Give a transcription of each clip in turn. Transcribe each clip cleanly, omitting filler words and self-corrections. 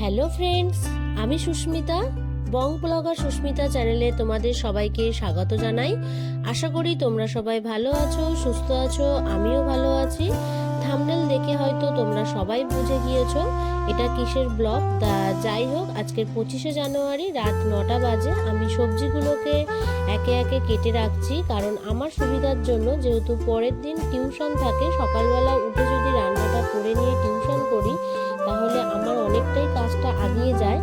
Hello friends, আমি সুস্মিতা। বং blogger Susmita চ্যানেলে তোমাদের সবাইকে স্বাগত জানাই। আশা করি তোমরা সবাই ভালো আছো, সুস্থ আছো। আমিও ভালো আছি। থাম্বনেল দেখে হয়তো তোমরা সবাই বুঝে গিয়েছো এটা কিসের ব্লগ। যাই হোক, আজকের 25শে জানুয়ারি রাত 9টা বাজে। আমি সবজিগুলোকে একে একে কেটে রাখছি, কারণ আমার সুবিধার জন্য, যেহেতু পরের দিন টিউশন থাকে। সকালবেলা উঠে যদি রান্নাটা করে নিয়ে টিউশন করি, তাহলে আমার অনেকটাই কাজটা আগিয়ে যায়।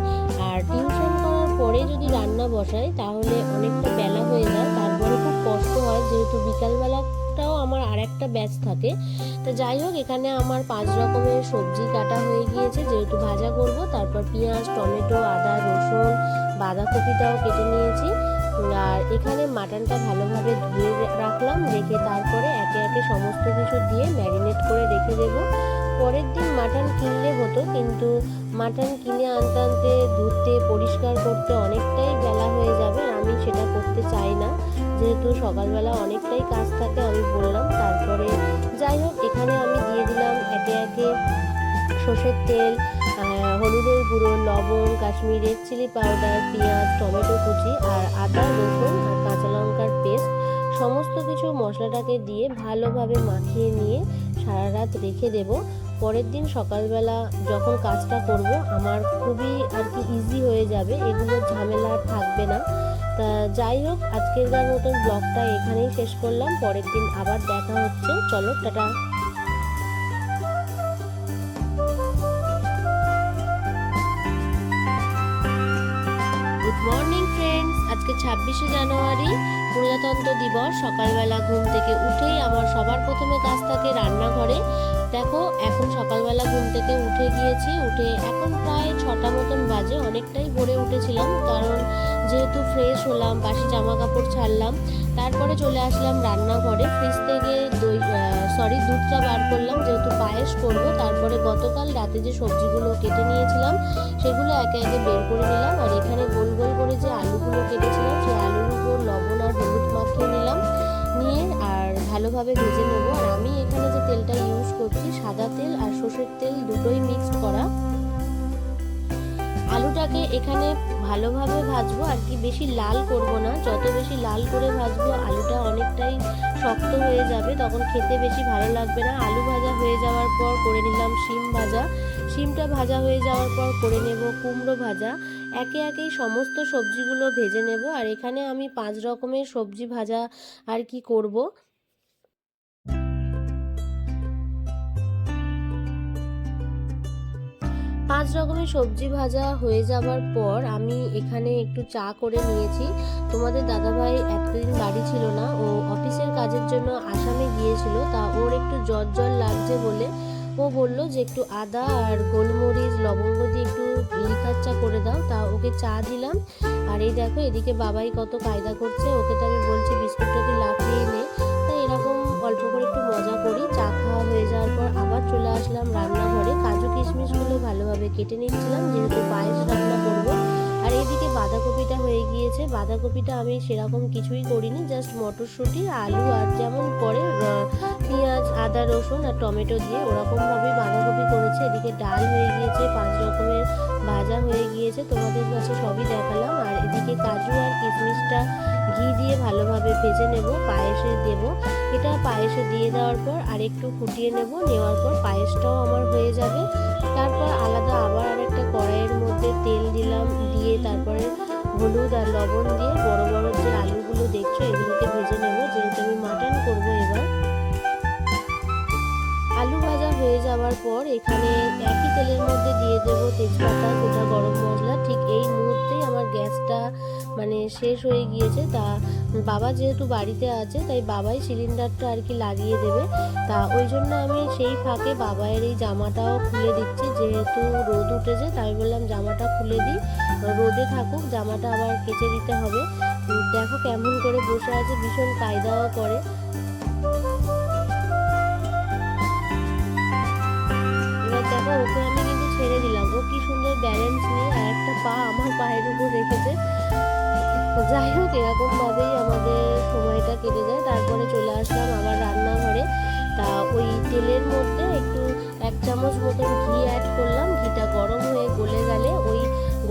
আর টিউশন করার পরে যদি রান্না বসাই, তাহলে অনেকটা বেলা হয়ে যায়। তারপরে খুব কষ্ট হয়, যেহেতু বিকালবেলাটাও আমার আর একটা ব্যাচ থাকে। তো যাই হোক, এখানে আমার 5 রকমের সবজি কাটা হয়ে গিয়েছে, যেহেতু ভাজা করব। তারপর পেঁয়াজ, টমেটো, আদা, রসুন, বাঁধাকপিটাও কেটে নিয়েছি। আর এখানে মাটনটা ভালোভাবে ধুয়ে রাখলাম, রেখে তারপরে একে একে সমস্ত কিছু দিয়ে ম্যারিনেট করে রেখে দেবো। পরের দিন মাটন কিনলে হতো, কিন্তু মাটন কিনে আনতে আনতে ধুতে পরিষ্কার করতে অনেকটাই বেলা হয়ে যাবে। আমি সেটা করতে চাই না, যেহেতু সকালবেলা অনেকটাই কাজ থাকে, আমি বললাম। তারপরে যাই হোক, এখানে আমি দিয়ে দিলাম একে একে সর্ষের তেল, হলুদের গুঁড়ো, লবণ, কাশ্মীরি রেড চিলি পাউডার, পেঁয়াজ, টমেটো কুচি, আর আদা, রসুন আর কাঁচা লঙ্কার পেস্ট। সমস্ত কিছু মশলাটাকে দিয়ে ভালোভাবে মাখিয়ে নিয়ে সারা রাত রেখে দেব। পরের দিন সকালবেলা যখন কাজটা করব, আমার খুবই আর কি ইজি হয়ে যাবে, এগুলোর ঝামেলা থাকবে না। তা যাই হোক, আজকের মতন ব্লগটা এখানেই শেষ করলাম। পরের দিন আবার দেখা হচ্ছে। চলো, টাটা। গুড মর্নিং ফ্রেন্ডস, আজকে 26শে জানুয়ারি, প্রজাতন্ত্র দিবস। সকালবেলা ঘুম থেকে উঠেই আমার সবার প্রথমে কাজ থাকে রান্নাঘরে। দেখো, এখন সকালবেলা ঘুম থেকে উঠে গিয়েছি। উঠে এখন প্রায় 6টা মতন বাজে। অনেকটাই ভোরে উঠেছিলাম, কারণ যেহেতু ফ্রেশ হলাম, বাসি জামা কাপড় ছাড়লাম। তারপরে চলে আসলাম রান্নাঘরে। ফ্রিজ থেকে দুধটা বার করলাম, যেহেতু পায়েস করব। তারপরে গতকাল রাতে যে সবজিগুলো কেটে নিয়েছিলাম, সেগুলো একে একে বের করে নিলাম। আর এখানে গোল গোল করে যে আলুগুলো কেটেছিলাম, সেই আলুর উপর লবণ আর হলুদ মাখিয়ে নিলাম, নিয়ে আর ভালোভাবে ভেজে নেব। আর আমি এখানে যে তেলটা ইউজ করছি, সাদা তেল আর সর্ষের তেল দুটোই মিক্সড করা। আলুটাকে এখানে ভালোভাবে ভাজবো, আর কি বেশি লাল করব না। যত বেশি লাল করে ভাজবো, আলুটা অনেকটাই শক্ত হয়ে যাবে, তখন খেতে বেশি ভালো লাগবে না। আলু ভাজা হয়ে যাওয়ার পর করে নিলাম শিম ভাজা। শিমটা ভাজা হয়ে যাওয়ার পর করে নেব কুমড়ো ভাজা। একে একেই সমস্ত সবজিগুলো ভেজে নেব। আর এখানে আমি 5 রকমের সবজি ভাজা আর কি করব। 5 রকমের সবজি ভাজা হয়ে যাবার পর আমি এখানে একটু চা করে নিয়েছি। তোমাদের দাদাভাই এতদিন বাড়ি ছিল না, ও অফিসের কাজের জন্য আসামে গিয়েছিল। তা ওর একটু জ্বর জ্বর লাগছে বলে ও বলল যে একটু আদা আর গোলমরিচ লবঙ্গ দিয়ে একটু লিকার চা করে দাও। তা ওকে চা দিলাম। আর এই দেখো, এদিকে বাবাই কত কায়দা করছে। ওকে তো আমি বলছি বিস্কুটটাকে লাফিয়ে নে। তাই এরকম অল্প করে একটু মজা করি। চা খাওয়া হয়ে যাওয়ার পর আবার চলে আসলাম রান্নাঘরে। কাজু কিশমিশগুলো ভালোভাবে কেটে নিচ্ছিলাম, যেহেতু পায়েস রান্না করবো। আর এইদিকে বাঁধাকপিটা হয়ে গিয়েছে। বাঁধাকপিটা আমি সেরকম কিছুই করিনি, জাস্ট মটরশুঁটি, আলু আর যেমন করে পেঁয়াজ, আদা, রসুন আর টমেটো দিয়ে ওরকমভাবেই বাঁধাকপি করেছে। এদিকে ডাল হয়ে গিয়েছে, 5 রকমের ভাজা হয়ে গিয়েছে, তোমাদের কাছে সবই দেখালাম। আর এদিকে কাজু আর কিশমিশটা ঘি দিয়ে ভালোভাবে ভেজে নেব, পায়েসে দেব। এটা পায়েসে দিয়ে দেওয়ার পর আর একটু ফুটিয়ে নেব, নেওয়ার পর পায়েসটাও আমার হয়ে যাবে। তারপর আলাদা আবার আরেকটা কড়াইয়ের মধ্যে তেল দিলাম, দিয়ে তারপরে হলুদ আর লবণ দিয়ে বড় বড় যে আলুগুলো দেখছো, এগুলোকে ভেজে নেব, যেহেতু আমি মাটন করবো এবার। আলু ভাজা হয়ে যাওয়ার পর এখানে একই তেলের মধ্যে দিয়ে দেবো তেজপাতা, গোটা গরম মশলা। ঠিক এই মুহূর্তেই আমার গ্যাসটা শেষ হয়ে গিয়েছে। তা বাবা যেহেতু বাড়িতে আছে, তাই বাবাই সিলিন্ডারটা আর কি লাগিয়ে দেবে। তা ওই জন্য আমি সেই ফাঁকে বাবাইয়ের এই জামাটাও খুলে দিচ্ছি, যেহেতু রোদ উঠেছে। তাই বললাম জামাটা খুলে দিই, রোদে থাকুক, জামাটা আবার কেচে দিতে হবে। দেখো কেমন করে বসে আছে, ভীষণ কায়দাও করে। এবার দেখো, ওকে আমি কিন্তু ছেড়ে দিলাম, ও কি সুন্দর ব্যালেন্স নিয়ে আর একটা পা আমার পায়ের উপর রেখেছে। যাই হোক, এরকম ভাবেই আমাদের সময়টা কেটে যায়। তারপরে চলে আসলাম আবার রান্নাঘরে। তা ওই তেলের মধ্যে একটু 1 চামচ মতন ঘি অ্যাড করলাম। ঘিটা গরম হয়ে গলে গেলে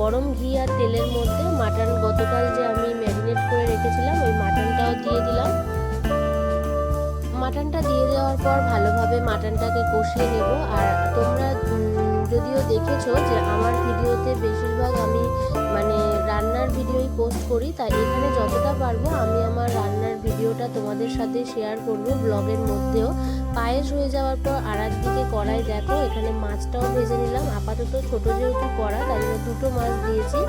গরম ঘি আর তেলের মধ্যে মাটন গতকাল যে আমি ম্যারিনেট করে রেখেছিলাম ওই মাটনটাও দিয়ে দিলাম। মাটনটা দিয়ে দেওয়ার পর ভালোভাবে মাটনটাকে কষিয়ে নেব। আর তোমরা যদিও দেখেছো যে আমার ভিডিওতে বেশিরভাগ আমি রান্নার ভিডিওই পোস্ট করি, তাই এখানে যতটা পারবো আমি আমার রান্নার ভিডিওটা তোমাদের সাথে শেয়ার করব ব্লগের মধ্যেও। পায়েস হয়ে যাওয়ার পর আর একদিকে কড়াই দেখো এখানে মাছটাও ভেজে নিলাম। আপাতত ছোটো যেহেতু কড়া তাই জন্য 2টো মাছ দিয়েছি।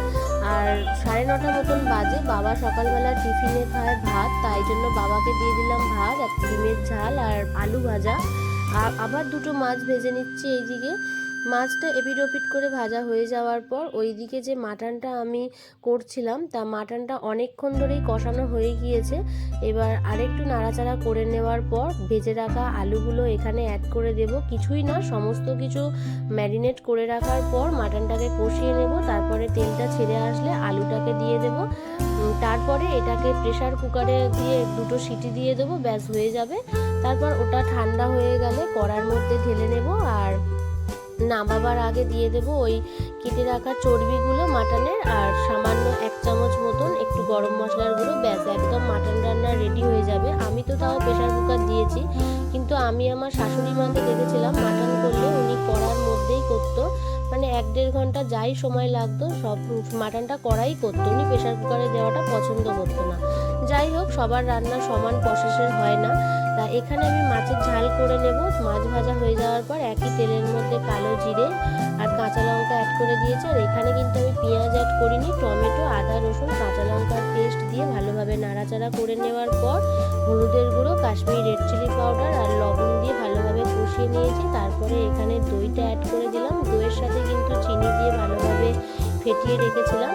আর 9:30 মতন বাজে, বাবা সকালবেলা টিফিনে খায় ভাত, তাই জন্য বাবাকে দিয়ে দিলাম ভাত, এক ডিমের ঝাল আর আলু ভাজা। আর আবার 2টো মাছ ভেজে নিচ্ছি এইদিকে। মাছটা এপিট ওপিট করে ভাজা হয়ে যাওয়ার পর ওইদিকে যে মাটনটা আমি করছিলাম তা মাটনটা অনেকক্ষণ ধরেই কষানো হয়ে গিয়েছে। এবার আরেকটু নাড়াচাড়া করে নেওয়ার পর ভেজে রাখা আলুগুলো এখানে অ্যাড করে দেব। কিছুই না, সমস্ত কিছু ম্যারিনেট করে রাখার পর মাটনটাকে কষিয়ে নেব। তারপরে তেলটা ছেড়ে আসলে আলুটাকে দিয়ে দেব। তারপরে এটাকে প্রেসার কুকারে দিয়ে 2টো সিটি দিয়ে দেবো, ব্যাস হয়ে যাবে। তারপর ওটা ঠান্ডা হয়ে গেলে কড়ার মধ্যে ঢেলে নেব। আর নামাবার আগে দিয়ে দেব ওই কেটে রাখা চর্বিগুলো মাটনের, আর সামান্য 1 চামচ মতন একটু গরম মশলার গুঁড়ো, ব্যাস একদম মাটন রান্না রেডি হয়ে যাবে। আমি তো তাও প্রেসার কুকার দিয়েছি, কিন্তু আমি আমার শাশুড়ি মাকে দেখেছিলাম মাটন করলে উনি কড়ার মধ্যেই করতো, 1-1.5 ঘন্টা যাই সময় লাগতো সব মাটনটা কড়াই করতো, উনি প্রেসার কুকারে দেওয়াটা পছন্দ করতো না। যাই হোক, সবার রান্না সমান প্রসেসের হয় না। তা এখানে আমি মাছের ঝাল করে নেব। মাছ ভাজা হয়ে যাওয়ার পর একই তেলের মধ্যে কালো জিরে আর কাঁচা লঙ্কা অ্যাড করে দিয়েছি। আর এখানে কিন্তু আমি পেঁয়াজ অ্যাড করিনি, টমেটো, আদা, রসুন, কাঁচা লঙ্কার পেস্ট দিয়ে ভালোভাবে নাড়াচাড়া করে নেওয়ার পর হলুদের গুঁড়ো, কাশ্মীরি রেড চিলি পাউডার আর লবণ দিয়ে ভালোভাবে কষিয়ে নিয়েছি। তারপরে এখানে দইটা অ্যাড করে দিলাম। দইয়ের সাথে কিন্তু চিনি দিয়ে ভালোভাবে ফেটিয়ে রেখেছিলাম।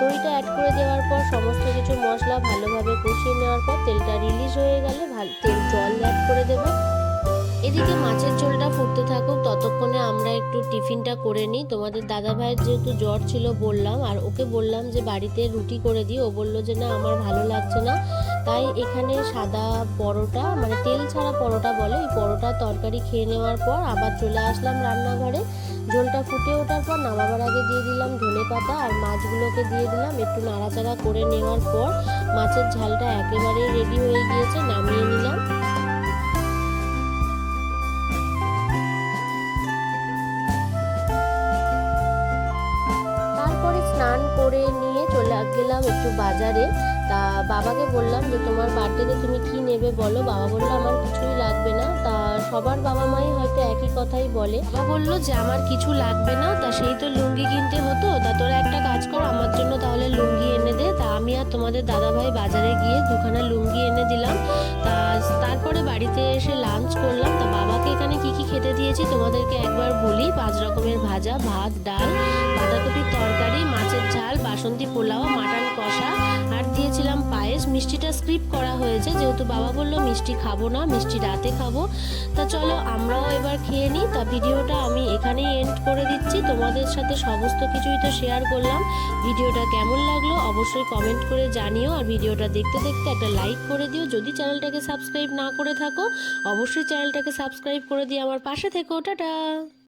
দইটা অ্যাড করে দেওয়ার পর সমস্ত কিছু মশলা ভালোভাবে কষিয়ে নেওয়ার পর তেলটা রিলিজ হয়ে গেলে জল অ্যাড করে দেব। এদিকে মাছের ঝোলটা ফুটতে থাকুক, ততক্ষণে আমরা একটু টিফিনটা করে নিই। তোমাদের দাদা ভাইয়ের যেহেতু জ্বর ছিল বললাম, আর ওকে বললাম যে বাড়িতে রুটি করে দিই, ও বললো যে না আমার ভালো লাগছে না। তাই এখানে সাদা পরোটা, তেল ছাড়া পরোটা বলে, এই পরোটা তরকারি খেয়ে নেওয়ার পর আবার চলে আসলাম রান্নাঘরে। ঝোলটা ফুটে ওঠার পর নামাবার আগে দিয়ে দিলাম ধনেপাতা আর মাছগুলোকে দিয়ে দিলাম। একটু নাড়াচাড়া করে নেওয়ার পর মাছের ঝালটা একেবারে রেডি হয়ে গিয়েছে, নামিয়ে নিলাম। তারপরে স্নান করে নিয়ে চলে গেলাম একটু বাজারে। তা বাবাকে বললাম যে তোমার বার্থডেতে তুমি কি নেবে বলো। বাবা বললো আমার কিছুই লাগবে না। তা সবার বাবা মাই হয়তো একই কথাই বলে। বাবা বললো যে আমার কিছু লাগবে না, তা সেই তো লুঙ্গি কিনতে হতো, তা তোরা একটা কাজ কর আমার জন্য তাহলে লুঙ্গি এনে দে। তা আমি আর তোমাদের দাদাভাই বাজারে গিয়ে 2খানা লুঙ্গি এনে দিলাম। তারপরে বাড়িতে এসে লাঞ্চ করলাম। তা বাবাকে এখানে কি কি খেতে দিয়েছি তোমাদেরকে একবার বলি। 5 রকমের ভাজা, ভাত, ডাল, বাঁধাকপির তরকারি, মাছের ঝাল, বাসন্তী পোলাও, মাটন কষা, আর দিয়েছিলাম পায়েস। মিষ্টিটা স্কিপ করা হয়েছে যেহেতু বাবা বললো মিষ্টি খাবো না, মিষ্টি রাতে খাবো। তা চলো আমরাও এবার খেয়ে নিই। তা ভিডিওটা আমি এখানেই এন্ড করে দিচ্ছি। তোমাদের সাথে সমস্ত কিছুই তো শেয়ার করলাম। ভিডিওটা কেমন লাগলো অবশ্যই কমেন্ট করে জানিও। আর ভিডিওটা দেখতে দেখতে একটা লাইক করে দিও। যদি চ্যানেলটাকে সাবস্ক্রাইব না করে থাকো অবশ্যই চ্যানেলটাকে সাবস্ক্রাইব করে দিয়ে আমার পাশে থেকো। টাটা।